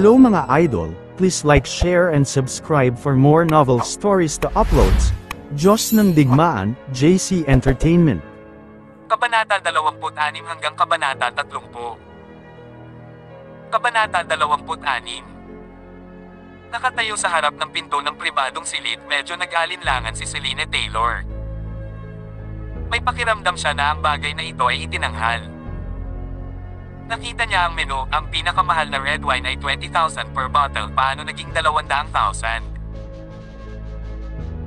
Hello mga idol, please like, share and subscribe for more novel stories to uploads. Diyos ng Digmaan, JC Entertainment. Kabanata 26 hanggang Kabanata 30. Kabanata 26. Nakatayo sa harap ng pinto ng pribadong silid, medyo nag-alinlangan si Selina Taylor. May pakiramdam siya na ang bagay na ito ay itinanghal. Nakita niya ang menu, ang pinakamahal na red wine ay 20,000 per bottle, paano naging 200,000?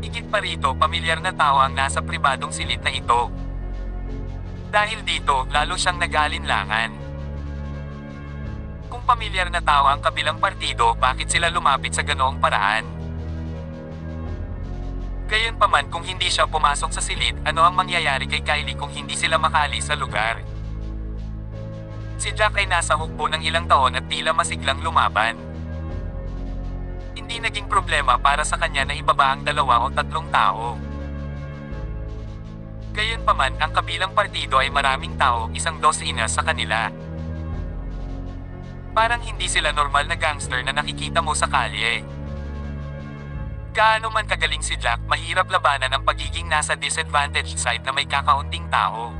Higit pa rito, pamilyar na tao ang nasa pribadong silid na ito. Dahil dito, lalo siyang nag-alinlangan. Kung pamilyar na tao ang kabilang partido, bakit sila lumapit sa ganoong paraan? Gayunpaman, kung hindi siya pumasok sa silid, ano ang mangyayari kay Kylie kung hindi sila makaalis sa lugar? Si Jack ay nasa hukbo ng ilang taon at tila masiglang lumaban. Hindi naging problema para sa kanya na ibaba ang 2 o 3 tao. Gayunpaman, ang kabilang partido ay maraming tao, 12 sa kanila. Parang hindi sila normal na gangster na nakikita mo sa kalye. Gaano man kagaling si Jack, mahirap labanan ang pagiging nasa disadvantaged side na may kakaunting tao.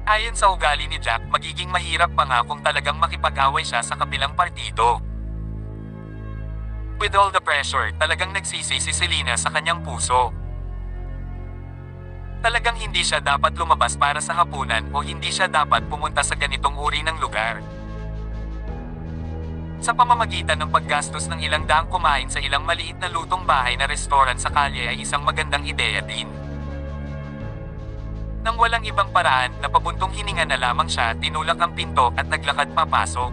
Ayon sa ugali ni Jack, magiging mahirap pa nga kung talagang makipag-away siya sa kabilang partido. With all the pressure, talagang nagsisi si Selina sa kanyang puso. Talagang hindi siya dapat lumabas para sa hapunan o hindi siya dapat pumunta sa ganitong uri ng lugar. Sa pamamagitan ng paggastos ng ilang daang kumain sa ilang maliit na lutong bahay na restaurant sa kalye ay isang magandang ideya din. Nang walang ibang paraan, napabuntong hininga na lamang siya, tinulak ang pinto at naglakad papasok.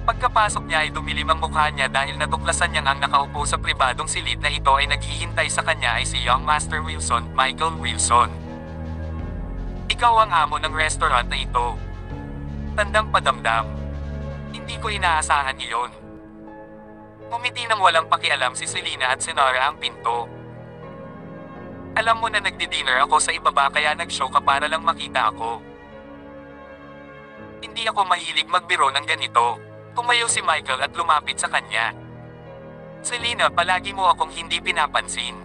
Pagkapasok niya ay dumilim ang mukha niya dahil natuklasan niyang ang nakaupo sa pribadong silid na ito ay naghihintay sa kanya ay si Young Master Wilson, Michael Wilson. Ikaw ang amo ng restaurant na ito. Tandang padamdam. Hindi ko inaasahan iyon. Ngumiti nang walang pakialam si Selina at sinara ang pinto. Alam mo na nagdi-dinner ako sa ibaba kaya nag-show ka para lang makita ako. Hindi ako mahilig magbiro ng ganito. Tumayo si Michael at lumapit sa kanya. Selina, palagi mo akong hindi pinapansin.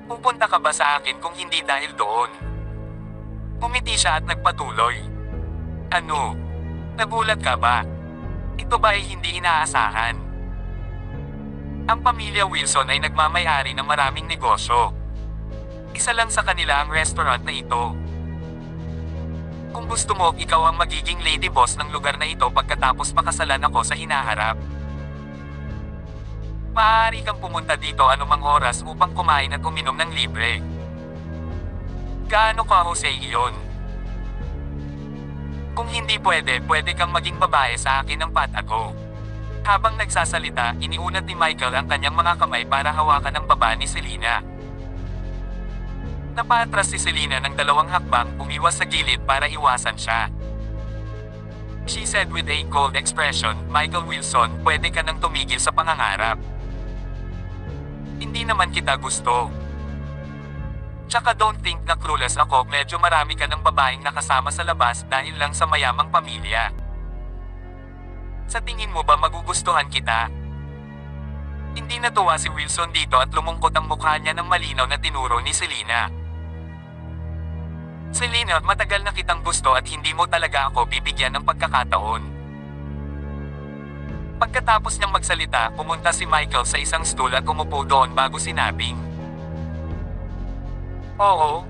Pupunta ka ba sa akin kung hindi dahil doon? Umiti siya at nagpatuloy. Ano? Nagulat ka ba? Ito ba ay hindi inaasahan? Ang pamilya Wilson ay nagmamay-ari ng maraming negosyo. Isa lang sa kanila ang restaurant na ito. Kung gusto mo, ikaw ang magiging lady boss ng lugar na ito pagkatapos pakasalan ako sa hinaharap. Maaari kang pumunta dito anumang oras upang kumain at uminom ng libre. Gaano ka, Jose, iyon? Kung hindi pwede, pwede kang maging babae sa akin ng patago. Habang nagsasalita, iniunat ni Michael ang kanyang mga kamay para hawakan ang baba ni Selina. Napatras si Selina ng 2 hakbang, umiwas sa gilid para iwasan siya. She said with a cold expression, Michael Wilson, pwede ka nang tumigil sa pangangarap. Hindi naman kita gusto. Tsaka don't think na clueless ako, medyo marami ka ng babaeng nakasama sa labas dahil lang sa mayamang pamilya. Sa tingin mo ba magugustuhan kita? Hindi natuwa si Wilson dito at lumungkot ang mukha niya ng malinaw na tinuro ni Selina. Selina, matagal na kitang gusto at hindi mo talaga ako bibigyan ng pagkakataon. Pagkatapos niyang magsalita, pumunta si Michael sa isang stool at umupo doon bago sinabing, Oo,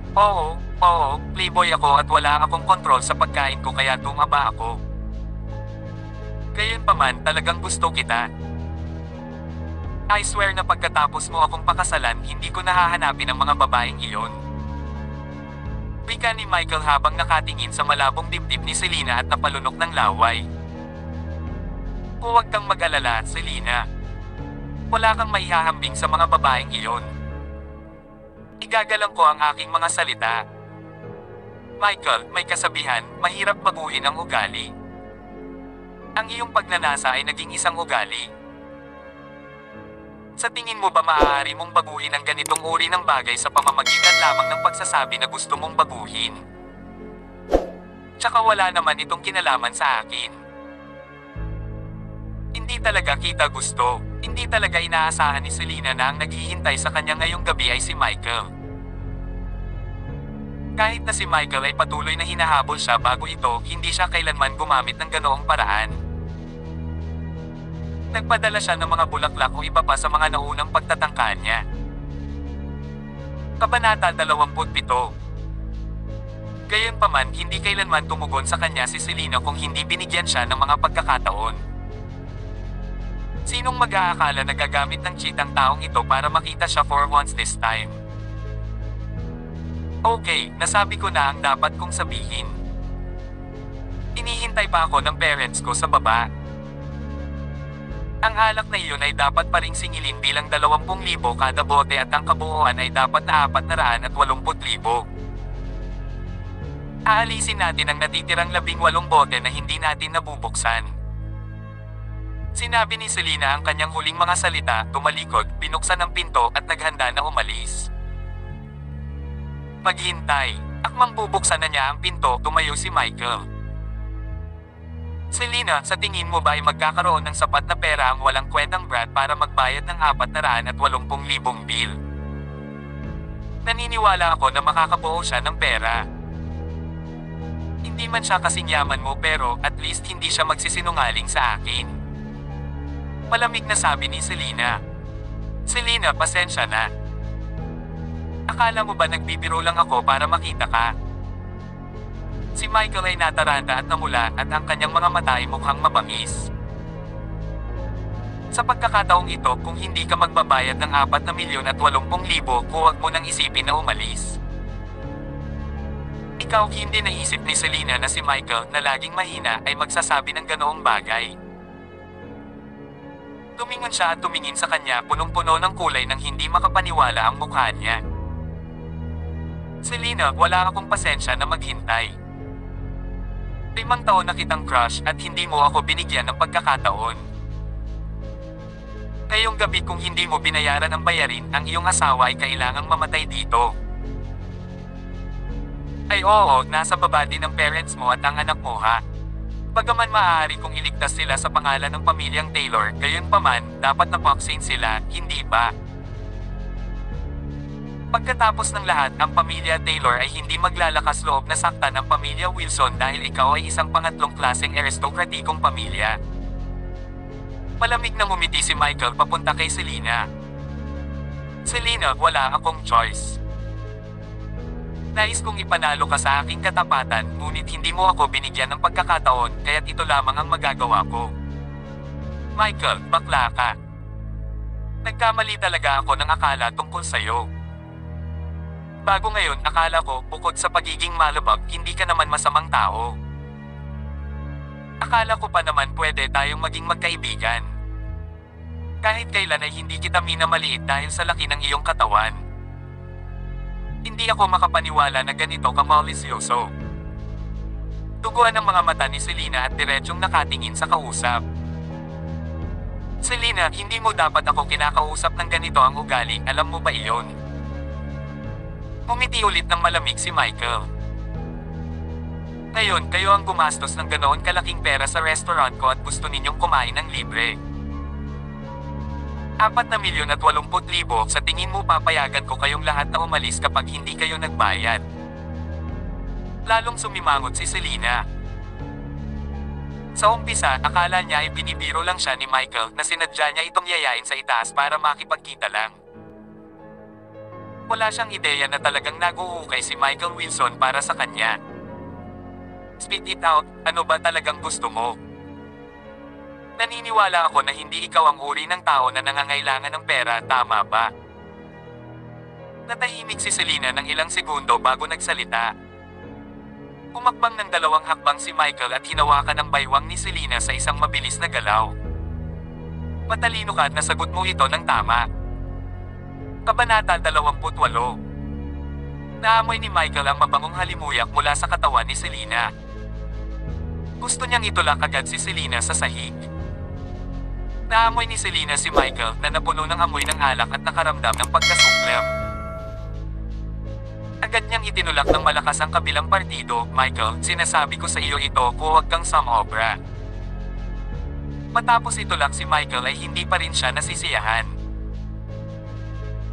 playboy ako at wala akong kontrol sa pagkain ko kaya tumaba ako. Gayunpaman, talagang gusto kita. I swear na pagkatapos mo akong pakasalan, hindi ko nahahanapin ang mga babaeng iyon. Wika ni Michael habang nakatingin sa malabong dibdib ni Selina at napalunok ng laway. Huwag kang mag-alala, Selina. Wala kang maihahambing sa mga babaeng iyon. Igagalang ko ang aking mga salita. Michael, may kasabihan, mahirap baguhin ang ugali. Ang iyong pagnanasa ay naging isang ugali. Sa tingin mo ba maaari mong baguhin ang ganitong uri ng bagay sa pamamagitan lamang ng pagsasabi na gusto mong baguhin? Tsaka wala naman itong kinalaman sa akin. Hindi talaga kita gusto. Hindi talaga inaasahan ni Selena na ang naghihintay sa kanya ngayong gabi ay si Michael. Kahit na si Michael ay patuloy na hinahabol siya bago ito, hindi siya kailanman gumamit ng ganoong paraan. Nagpadala siya ng mga bulaklak o iba pa sa mga naunang pagtatangkaan niya. Kabanata 27. Gayunpaman, hindi kailanman tumugon sa kanya si Selena kung hindi binigyan siya ng mga pagkakataon. Sinong mag-aakala na gagamit ng cheat ang taong ito para makita siya for once this time? Okay, nasabi ko na ang dapat kong sabihin. Inihintay pa ako ng parents ko sa baba. Ang alak na iyon ay dapat pa ring singilin bilang 20,000 kada bote at ang kabuuan ay dapat na 480,000. Aalisin natin ang natitirang 18 bote na hindi natin nabubuksan. Sinabi ni Selena ang kanyang huling mga salita, tumalikod, binuksan ang pinto at naghanda na umalis. Maghintay. Akmang bubuksan na niya ang pinto, tumayo si Michael. Selena, sa tingin mo ba ay magkakaroon ng sapat na pera ang walang kwentang brat para magbayad ng 480,000 bill? Naniniwala ako na makakabuo siya ng pera. Hindi man siya kasing yaman mo pero at least hindi siya magsisinungaling sa akin. Malamig na sabi ni Selena. Selena, pasensya na. Akala mo ba nagbibiro lang ako para makita ka? Si Michael ay nataranta at namula at ang kanyang mga mata ay mukhang mabangis. Sa pagkakataong ito, kung hindi ka magbabayad ng 4,80,000, huwag mo nang isipin na umalis. Ikaw, hindi naisip ni Selena na si Michael na laging mahina ay magsasabi ng ganoong bagay. Tumingon siya at tumingin sa kanya, punong-puno ng kulay nang hindi makapaniwala ang mukha niya. Selena, wala akong pasensya na maghintay. 5 taon na kitang crush at hindi mo ako binigyan ng pagkakataon. Ngayong gabi kung hindi mo binayaran ang bayarin, ang iyong asawa ay kailangang mamatay dito. Ay oo, nasa baba din ng parents mo at ang anak mo ha. Bagaman maaari kong iligtas sila sa pangalan ng pamilyang Taylor, gayunpaman, dapat na vaccine sila, hindi ba? Pagkatapos ng lahat, ang pamilya Taylor ay hindi maglalakas loob na saktan ang pamilya Wilson dahil ikaw ay isang pangatlong klaseng aristokratikong pamilya. Malamig na ngumiti si Michael papunta kay Selena. Selena, wala akong choice. Nais kong ipanalo ka sa aking katapatan, ngunit hindi mo ako binigyan ng pagkakataon, kaya't ito lamang ang magagawa ko. Michael, bakla ka. Nagkamali talaga ako ng akala tungkol sa'yo. Bago ngayon, akala ko, bukod sa pagiging malabag, hindi ka naman masamang tao. Akala ko pa naman pwede tayong maging magkaibigan. Kahit kailan ay hindi kita minamaliit dahil sa laki ng iyong katawan. Hindi ako makapaniwala na ganito ka malisyoso. Tuguan ang mga mata ni Selena at diretsyong nakatingin sa kausap. Selena, hindi mo dapat ako kinakausap ng ganito ang ugali, alam mo ba iyon? Ngumiti ulit ng malamig si Michael. Ngayon, kayo ang gumastos ng ganoon kalaking pera sa restaurant ko at gusto ninyong kumain ng libre. 4,80,000, sa tingin mo papayagan ko kayong lahat na umalis kapag hindi kayo nagbayad? Lalong sumimangot si Selena. Sa umpisa, akala niya ay binibiro lang siya ni Michael na sinadya niya itong yayain sa itaas para makipagkita lang. Wala siyang ideya na talagang naguhukay si Michael Wilson para sa kanya. Spit it out, ano ba talagang gusto mo? Naniniwala ako na hindi ikaw ang uri ng tao na nangangailangan ng pera, tama ba? Natahimik si Selena ng ilang segundo bago nagsalita. Umakbang ng 2 hakbang si Michael at hinawakan ang baywang ni Selena sa isang mabilis na galaw. Matalino ka at nasagot mo ito ng tama. Kabanata 28. Naamoy ni Michael ang mabangong halimuyak mula sa katawan ni Selena. Gusto niyang itulak agad si Selena sa sahig. Naamoy ni Selena si Michael na napuno ng amoy ng alak at nakaramdam ng pagkasuklap. Agad niyang itinulak ng malakas ang kabilang partido. Michael, sinasabi ko sa iyo ito, huwag kang sumobra. Matapos itulak si Michael ay hindi pa rin siya nasisiyahan.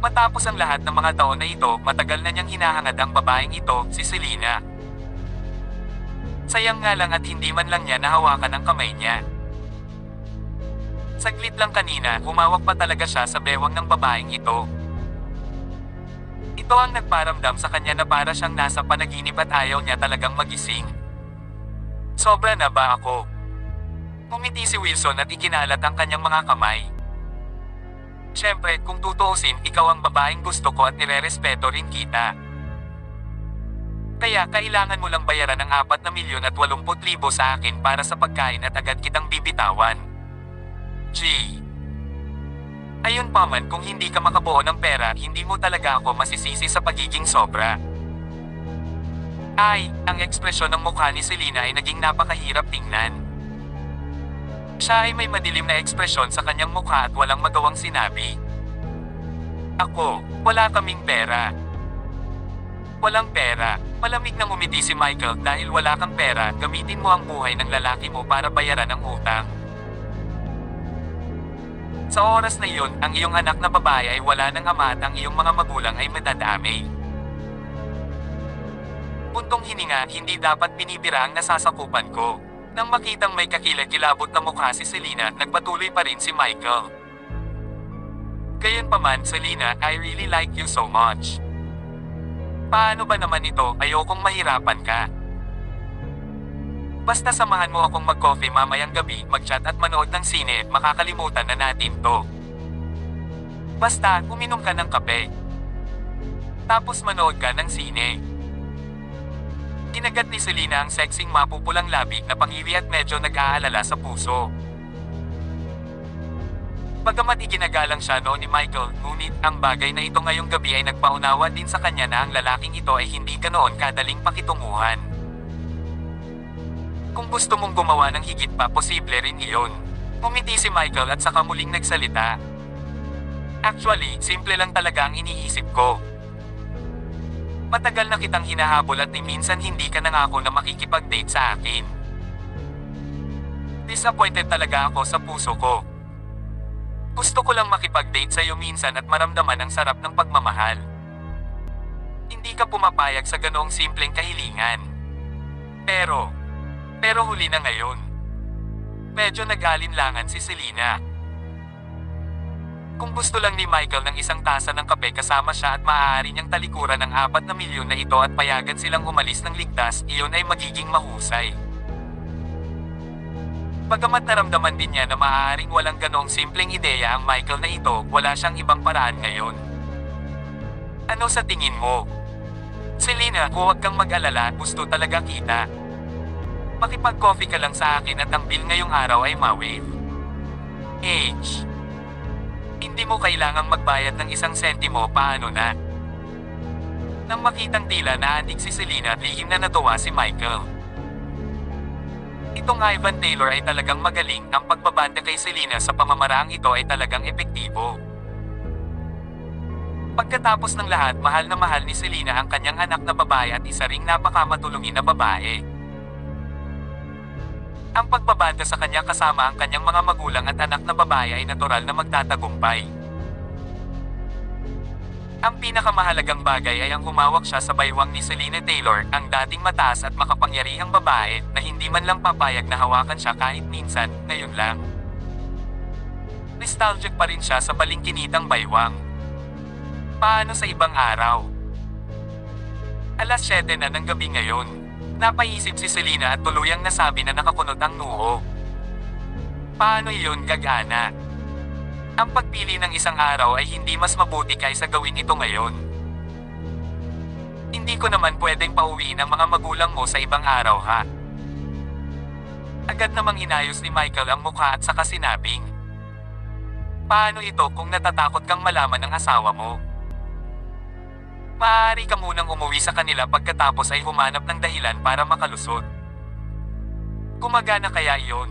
Matapos ang lahat ng mga taon na ito, matagal na niyang hinahangad ang babaeng ito, si Selena. Sayang nga lang at hindi man lang niya nahawakan ang kamay niya. Saglit lang kanina, humawak pa talaga siya sa bewang ng babaeng ito. Ito ang nagparamdam sa kanya na para siyang nasa panaginip at ayaw niya talagang magising. Sobra na ba ako? Ngumiti si Wilson at ikinalat ang kanyang mga kamay. Siyempre, kung tutuusin, ikaw ang babaeng gusto ko at nirerespeto rin kita. Kaya kailangan mo lang bayaran ng 4,080,000 sa akin para sa pagkain at agad kitang bibitawan. G. Ayun pa man, kung hindi ka makabuo ng pera, hindi mo talaga ako masisisi sa pagiging sobra. Ay, ang ekspresyon ng mukha ni Selena ay naging napakahirap tingnan. Siya ay may madilim na ekspresyon sa kanyang mukha at walang magawang sinabi. Ako, wala kaming pera. Walang pera. Malamig nang umiti si Michael. Dahil wala kang pera, gamitin mo ang buhay ng lalaki mo para bayaran ang utang. Sa oras na iyon, ang iyong anak na babae ay wala ng ama at ang iyong mga magulang ay madadamay. Buntong hininga, hindi dapat binibira ang nasasakupan ko. Nang makitang may kakilakilabot na mukha si Selena, nagpatuloy pa rin si Michael. Gayunpaman, Selena, I really like you so much. Paano ba naman ito, ayokong mahirapan ka. Basta samahan mo akong mag-coffee mamayang gabi, mag-chat at manood ng sine, makakalimutan na natin to. Basta, uminom ka ng kape. Tapos manood ka ng sine. Kinagat ni Selena ang sexing mapupulang labi na pangiwi at medyo nag-aalala sa puso. Bagamat iginagalang siya noon ni Michael, ngunit ang bagay na ito ngayong gabi ay nagpaunawa din sa kanya na ang lalaking ito ay hindi ganoon kadaling pakitunguhan. Kung gusto mong gumawa ng higit pa, posible rin iyon. Umiti si Michael at saka muling nagsalita. Actually, simple lang talaga ang iniisip ko. Matagal na kitang hinahabol at ni minsan hindi ka nangako na makikipag-date sa akin. Disappointed talaga ako sa puso ko. Gusto ko lang makipag-date sa iyo minsan at maramdaman ang sarap ng pagmamahal. Hindi ka pumapayag sa ganoong simpleng kahilingan. Pero huli na ngayon. Medyo nag-alinlangan si Selena. Kung gusto lang ni Michael ng isang tasa ng kape kasama siya at maaari niyang talikuran ng 4 na milyon na ito at payagan silang umalis ng ligtas, iyon ay magiging mahusay. Bagamat naramdaman din niya na maaaring walang ganoong simpleng ideya ang Michael na ito, wala siyang ibang paraan ngayon. Ano sa tingin mo? Selena, huwag kang mag-alala, gusto talaga kita. Makipag-coffee ka lang sa akin at ang bill ngayong araw ay ma-wave. H. Hindi mo kailangang magbayad ng 1 sentimo, paano na? Nang makitang tila naadik si Selena, lihim na natuwa si Michael. Itong Ivan Taylor ay talagang magaling, ang pagbabanda kay Selena sa pamamaraang ito ay talagang epektibo. Pagkatapos ng lahat, mahal na mahal ni Selena ang kanyang anak na babae at isa ring napakamatulungin na babae. Ang pagbabanda sa kanya kasama ang kanyang mga magulang at anak na babae ay natural na magtatagumpay. Ang pinakamahalagang bagay ay ang humawak siya sa baywang ni Selena Taylor, ang dating mataas at makapangyarihang babae na hindi man lang papayag na hawakan siya kahit minsan, ngayon lang. Nostalgic pa rin siya sa balingkinitang baywang. Paano sa ibang araw? Alas 7 na ng gabi ngayon. Napaisip si Selena at tuluyang nasabi na nakakunot ang noo. Paano iyon gagana? Ang pagpili ng isang araw ay hindi mas mabuti kaysa gawin ito ngayon. Hindi ko naman pwedeng pauwiin ang mga magulang mo sa ibang araw ha. Agad namang inayos ni Michael ang mukha at saka sinabing, paano ito kung natatakot kang malaman ng asawa mo? Maaari ka munang umuwi sa kanila pagkatapos ay humanap ng dahilan para makalusot. Gumagana kaya iyon?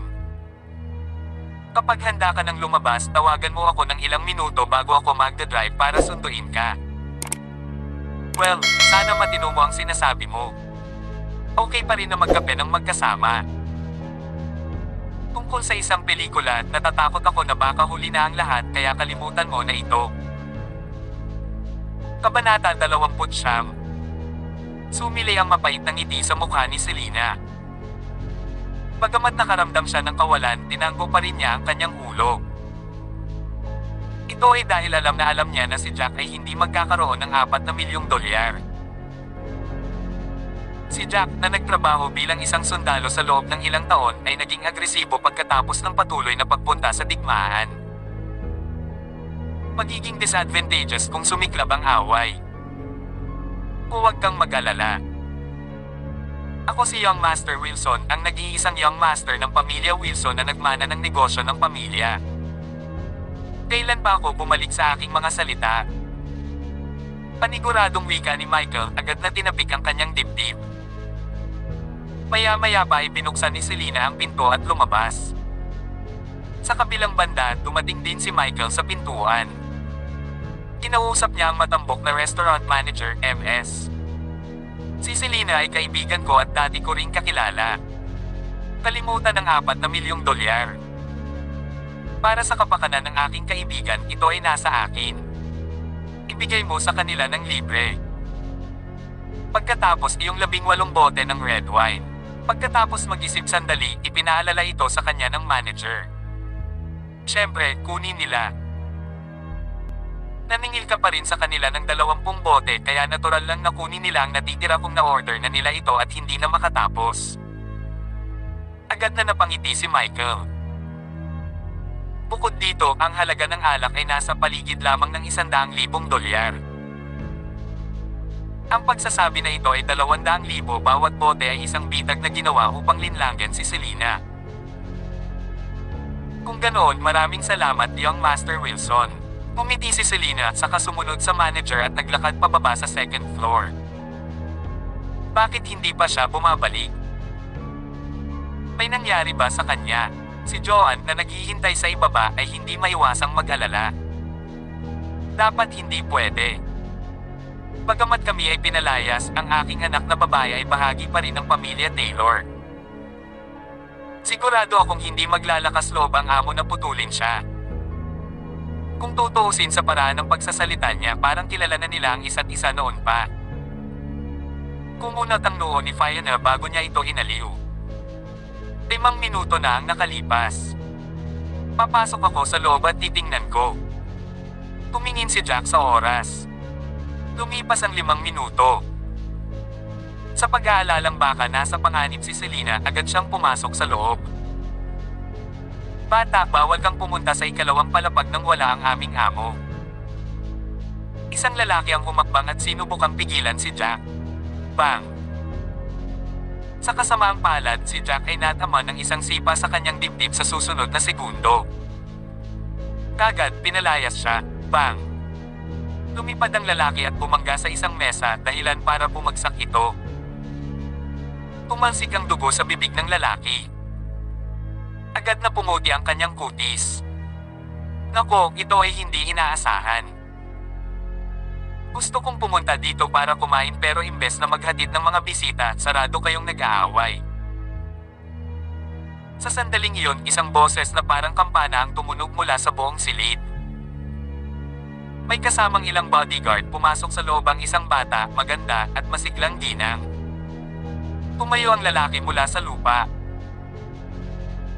Kapag handa ka ng lumabas, tawagan mo ako ng ilang minuto bago ako magdadrive para sunduin ka. Well, sana matino mo ang sinasabi mo. Okay pa rin na magkape ng magkasama. Tungkol sa isang pelikula, natatakot ako na baka huli na ang lahat kaya kalimutan mo na ito. Kabanata 20. Sumilay ang mapait na ngiti sa mukha ni Selena. Bagamat nakaramdam siya ng kawalan, tinanggo pa rin niya ang kanyang ulo. Ito ay dahil alam niya na si Jack ay hindi magkakaroon ng $4 na milyong. Si Jack, na nagtrabaho bilang isang sundalo sa loob ng ilang taon, ay naging agresibo pagkatapos ng patuloy na pagpunta sa digmaan. Magiging disadvantageous kung sumiklab ang away. Huwag kang mag-alala. Ako si Young Master Wilson, ang nag-iisang Young Master ng pamilya Wilson na nagmana ng negosyo ng pamilya. Kailan pa ako bumalik sa aking mga salita? Paniguradong wika ni Michael, agad na tinapik ang kanyang dibdib. Maya-maya pa ay binuksan ni Selena ang pinto at lumabas. Sa kabilang banda, dumating din si Michael sa pintuan. Kinausap niya ang matambok na restaurant manager, MS. Si Selena ay kaibigan ko at dati ko ring kakilala. Kalimutan ng $4 na milyong. Para sa kapakanan ng aking kaibigan, ito ay nasa akin. Ibigay mo sa kanila ng libre. Pagkatapos iyong 18 bote ng red wine. Pagkatapos mag-isip sandali, ipinaalala ito sa kanya ng manager. Siyempre, kunin nila. Naningil ka pa rin sa kanila ng 20 bote kaya natural lang na kunin nila ang natitira kung na-order na nila ito at hindi na makatapos. Agad na napangiti si Michael. Bukod dito, ang halaga ng alak ay nasa paligid lamang ng $100,000. Ang pagsasabi na ito ay 200,000 bawat bote ay isang bitag na ginawa upang linlangan si Selena. Kung ganoon, maraming salamat, Young Master Wilson. Umiti si Selena saka sumunod sa manager at naglakad pababa sa second floor. Bakit hindi pa siya bumabalik? May nangyari ba sa kanya? Si Joanne na naghihintay sa ibaba ay hindi maiwasang mag-alala. Dapat hindi pwede. Bagamat kami ay pinalayas, ang aking anak na babae ay bahagi pa rin ng pamilya Taylor. Sigurado akong hindi maglalakas loob ang amo na putulin siya. Kung tutuusin sa paraan ng pagsasalita niya, parang kilala na nila ang isa't isa noon pa. Kumunat ang noo ni Fiona bago niya ito inaliw. 5 minuto na ang nakalipas. Papasok ako sa loob at titingnan ko. Tumingin si Jack sa oras. Lumipas ang 5 minuto. Sa pag-aalalang baka nasa panganib si Selena, agad siyang pumasok sa loob. Bata, bawal kang pumunta sa ikalawang palapag nang wala ang aming amo. Isang lalaki ang humakbang at sinubukang pigilan si Jack. Bang! Sa kasamaang palad, si Jack ay natama ng isang sipa sa kanyang dibdib sa susunod na segundo. Kagad, pinalayas siya. Bang! Lumipad ang lalaki at bumangga sa isang mesa, dahilan para bumagsak ito. Tumalsik ang dugo sa bibig ng lalaki. Agad na pumuti ang kanyang kutis. Nako, ito ay hindi inaasahan. Gusto kong pumunta dito para kumain pero imbes na maghatid ng mga bisita, sarado kayong nag-aaway. Sa sandaling iyon, isang boses na parang kampana ang tumunog mula sa buong silid. May kasamang ilang bodyguard, pumasok sa loob ang isang bata, maganda, at masiglang ginang. Tumayo ang lalaki mula sa lupa.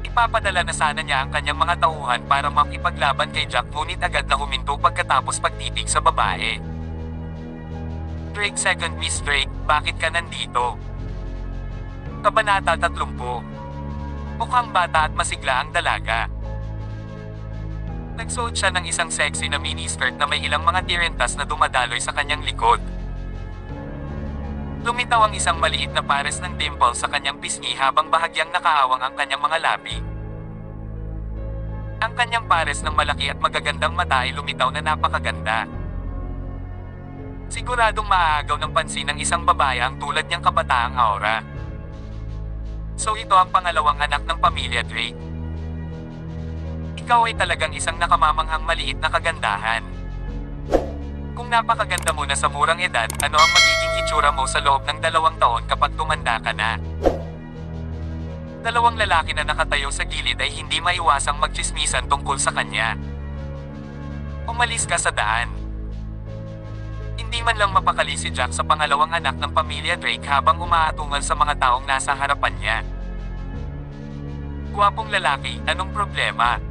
Ipapadala na sana niya ang kanyang mga tauhan para makipaglaban kay Jack, ngunit agad na huminto pagkatapos pagtitig sa babae. Drake, second Miss Drake, bakit ka nandito? Kabanata 30. Mukhang bata at masigla ang dalaga. Nagsuot siya ng isang sexy na miniskirt na may ilang mga tirentas na dumadaloy sa kanyang likod. Lumitaw ang isang maliit na pares ng dimple sa kanyang pisngi habang bahagyang nakaawang ang kanyang mga labi. Ang kanyang pares ng malaki at magagandang mata ay lumitaw na napakaganda. Siguradong maaagaw ng pansin ng isang babae ang tulad niyang kabataang aura. So ito ang pangalawang anak ng pamilya Drake. Ikaw ay talagang isang nakamamanghang maliit na kagandahan. Kung napakaganda mo na sa murang edad, ano ang magiging itsura mo sa loob ng 2 taon kapag tumanda ka na? Dalawang lalaki na nakatayo sa gilid ay hindi maiwasang magtsismisan tungkol sa kanya. Umalis ka sa daan. Hindi man lang mapakali si Jack sa pangalawang anak ng pamilya Drake habang umaatungal sa mga taong nasa harapan niya. Gwapong lalaki, anong problema?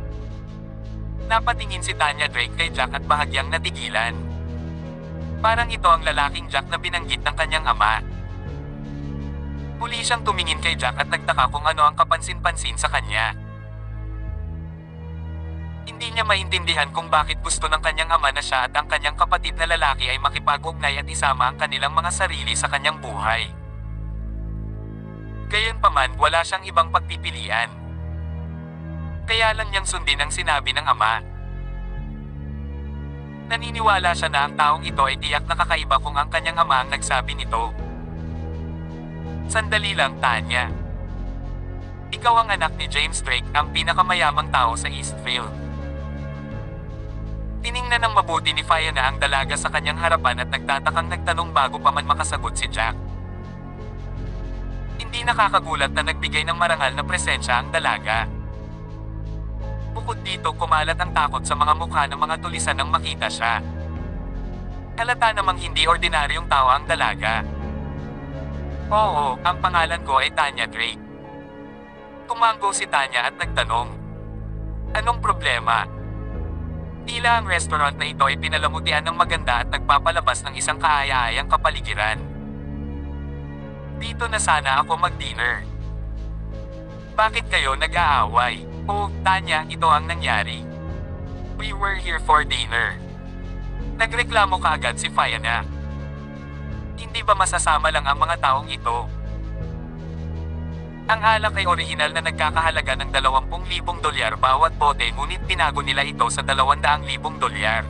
Napatingin si Tanya Drake kay Jack at bahagyang natigilan. Parang ito ang lalaking Jack na binanggit ng kanyang ama. Muli siyang tumingin kay Jack at nagtaka kung ano ang kapansin-pansin sa kanya. Hindi niya maintindihan kung bakit gusto ng kanyang ama na siya at ang kanyang kapatid na lalaki ay makipag-ugnay at isama ang kanilang mga sarili sa kanyang buhay. Gayunpaman, wala siyang ibang pagpipilian. Kaya lang niyang sundin ang sinabi ng ama. Naniniwala siya na ang taong ito ay tiyak na kakaiba kung ang kanyang ama ang nagsabi nito. Sandali lang, Tanya. Ikaw ang anak ni James Drake, ang pinakamayamang tao sa Eastfield. Tiningnan ng mabuti ni Fiona ang dalaga sa kanyang harapan at nagtatakang nagtanong bago pa man makasagot si Jack. Hindi nakakagulat na nagbigay ng marangal na presensya ang dalaga. Bukod dito, kumalat ang takot sa mga mukha ng mga tulisan nang makita siya. Halata namang hindi ordinaryong tao ang dalaga. Oo, ang pangalan ko ay Tanya Drake. Tumango si Tanya at nagtanong. Anong problema? Tila ang restaurant na ito ay pinalamutian ng maganda at nagpapalabas ng isang kaaya-ayang kapaligiran. Dito na sana ako mag-dinner. Bakit kayo nag-aaway? Oh, Tanya, ito ang nangyari. We were here for dinner. Nagreklamo kaagad si Fiona. Hindi ba masasama lang ang mga taong ito? Ang alak ay orihinal na nagkakahalaga ng $20,000 bawat bote, ngunit binago nila ito sa $200,000.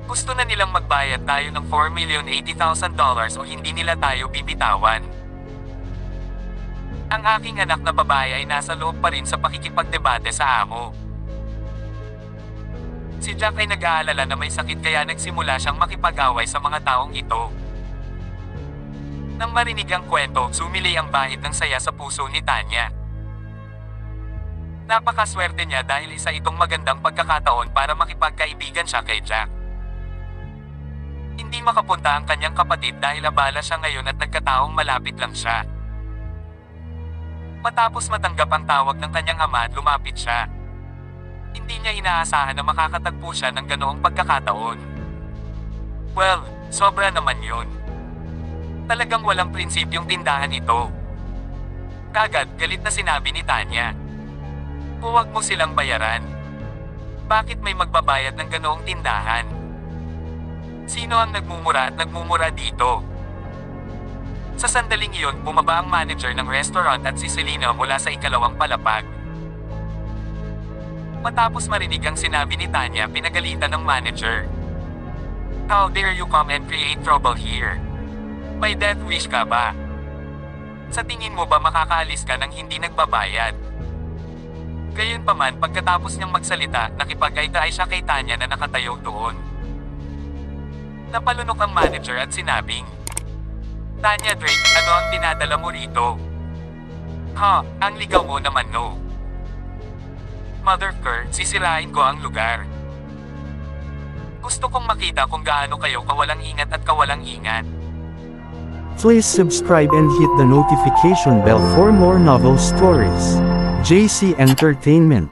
Gusto na nilang magbayad tayo ng $4,080,000 o hindi nila tayo bibitawan. Ang aking anak na babae ay nasa loob pa rin sa pakikipagdebate sa amo. Si Jack ay nag-aalala na may sakit kaya nagsimula siyang makipag-away sa mga taong ito. Nang marinig ang kwento, sumili ang bahid ng saya sa puso ni Tanya. Napakaswerte niya dahil isa itong magandang pagkakataon para makipagkaibigan siya kay Jack. Hindi makapunta ang kanyang kapatid dahil abala siya ngayon at nagkataong malapit lang siya. Matapos matanggap ang tawag ng kanyang ama at lumapit siya. Hindi niya inaasahan na makakatagpo siya ng ganoong pagkakataon. Well, sobra naman yun. Talagang walang prinsipyong tindahan ito. Kagad, galit na sinabi ni Tanya. Huwag mo silang bayaran. Bakit may magbabayad ng ganoong tindahan? Sino ang nagmumura at nagmumura dito? Sa sandaling iyon, bumaba ang manager ng restaurant at si Selena mula sa ikalawang palapag. Matapos marinig ang sinabi ni Tanya, pinagalitan ng manager. How dare you come and create trouble here? May death wish ka ba? Sa tingin mo ba makakaalis ka nang hindi nagbabayad? Gayunpaman, pagkatapos niyang magsalita, nakipag-ay siya kay Tanya na nakatayo doon. Napalunok ang manager at sinabing, Tanya Drake, ano ang dinadala mo rito? Ha, ang ligaw mo naman no. Motherfucker, sisirain ko ang lugar. Gusto kong makita kung gaano kayo kawalang ingat at kawalang ingat. Please subscribe and hit the notification bell for more novel stories. JC Entertainment.